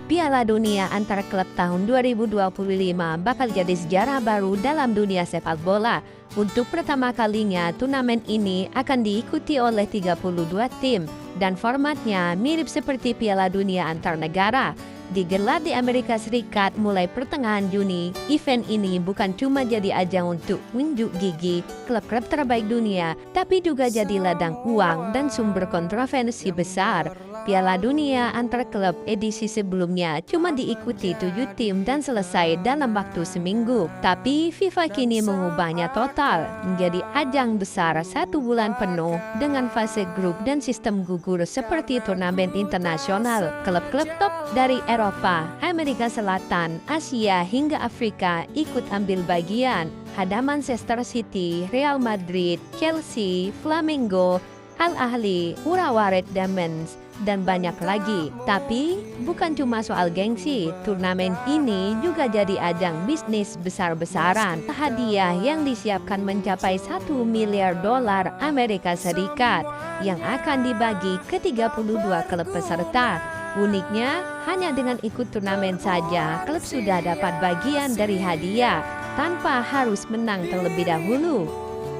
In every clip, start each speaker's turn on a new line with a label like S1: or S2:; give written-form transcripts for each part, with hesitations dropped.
S1: Piala Dunia antar klub tahun 2025 bakal jadi sejarah baru dalam dunia sepak bola. Untuk pertama kalinya, turnamen ini akan diikuti oleh 32 tim dan formatnya mirip seperti Piala Dunia antar negara. Digelar di Amerika Serikat mulai pertengahan Juni, event ini bukan cuma jadi ajang untuk unjuk gigi klub-klub terbaik dunia, tapi juga jadi ladang uang dan sumber kontroversi besar. Piala Dunia antar klub edisi sebelumnya cuma diikuti 7 tim dan selesai dalam waktu seminggu. Tapi FIFA kini mengubahnya total menjadi ajang besar 1 bulan penuh dengan fase grup dan sistem gugur seperti turnamen internasional. Klub-klub top dari Eropa, Amerika Selatan, Asia hingga Afrika ikut ambil bagian. Ada Manchester City, Real Madrid, Chelsea, Flamengo, Al Ahly, Urawa Red Diamonds, dan banyak lagi. Tapi bukan cuma soal gengsi, turnamen ini juga jadi ajang bisnis besar-besaran. Hadiah yang disiapkan mencapai 1 miliar dolar Amerika Serikat yang akan dibagi ke 32 klub peserta. Uniknya, hanya dengan ikut turnamen saja, klub sudah dapat bagian dari hadiah tanpa harus menang terlebih dahulu.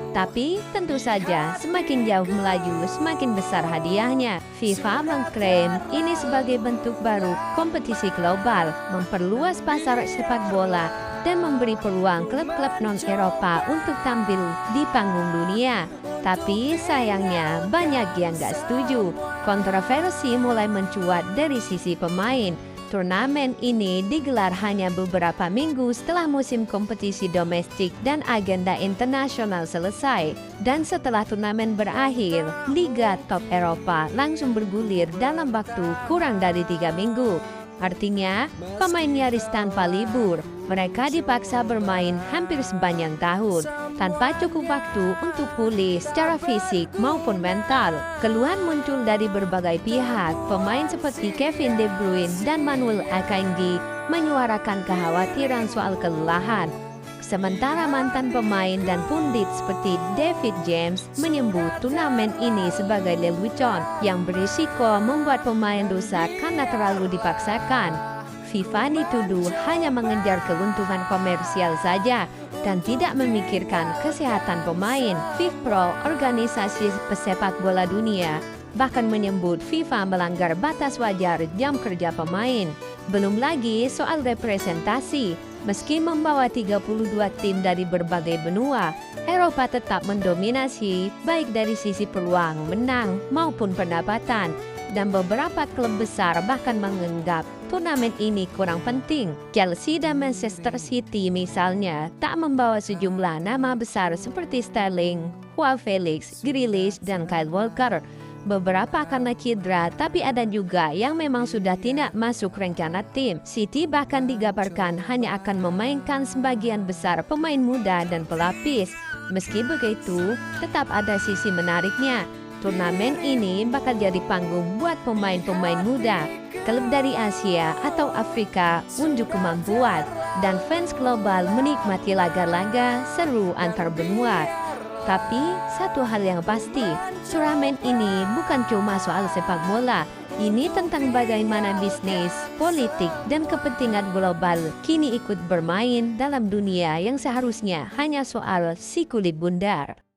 S1: Tapi tentu saja semakin jauh melaju semakin besar hadiahnya. FIFA mengklaim ini sebagai bentuk baru kompetisi global, memperluas pasar sepak bola dan memberi peluang klub-klub non-Eropa untuk tampil di panggung dunia. Tapi sayangnya banyak yang gak setuju. Kontroversi mulai mencuat dari sisi pemain. Turnamen ini digelar hanya beberapa minggu setelah musim kompetisi domestik dan agenda internasional selesai. Dan setelah turnamen berakhir, Liga Top Eropa langsung bergulir dalam waktu kurang dari 3 minggu. Artinya, pemain nyaris tanpa libur. Mereka dipaksa bermain hampir sepanjang tahun, tanpa cukup waktu untuk pulih secara fisik maupun mental. Keluhan muncul dari berbagai pihak. Pemain seperti Kevin De Bruyne dan Manuel Akanji menyuarakan kekhawatiran soal kelelahan. Sementara mantan pemain dan pundit seperti David James menyebut turnamen ini sebagai lelucon yang berisiko membuat pemain rusak karena terlalu dipaksakan. FIFA dituduh hanya mengejar keuntungan komersial saja dan tidak memikirkan kesehatan pemain. FIFPro, organisasi pesepak bola dunia, bahkan menyebut FIFA melanggar batas wajar jam kerja pemain. Belum lagi soal representasi. Meski membawa 32 tim dari berbagai benua, Eropa tetap mendominasi baik dari sisi peluang menang maupun pendapatan. Dan beberapa klub besar bahkan menganggap turnamen ini kurang penting. Chelsea dan Manchester City misalnya tak membawa sejumlah nama besar seperti Sterling, Joao Felix, Grealish, dan Kyle Walker. Beberapa karena cedera, tapi ada juga yang memang sudah tidak masuk rencana tim. City bahkan digabarkan hanya akan memainkan sebagian besar pemain muda dan pelapis. Meski begitu, tetap ada sisi menariknya. Turnamen ini bakal jadi panggung buat pemain-pemain muda, klub dari Asia atau Afrika unjuk kemampuan, dan fans global menikmati laga-laga seru antar benua. Tapi satu hal yang pasti, turnamen ini bukan cuma soal sepak bola. Ini tentang bagaimana bisnis, politik, dan kepentingan global kini ikut bermain dalam dunia yang seharusnya hanya soal si kulit bundar.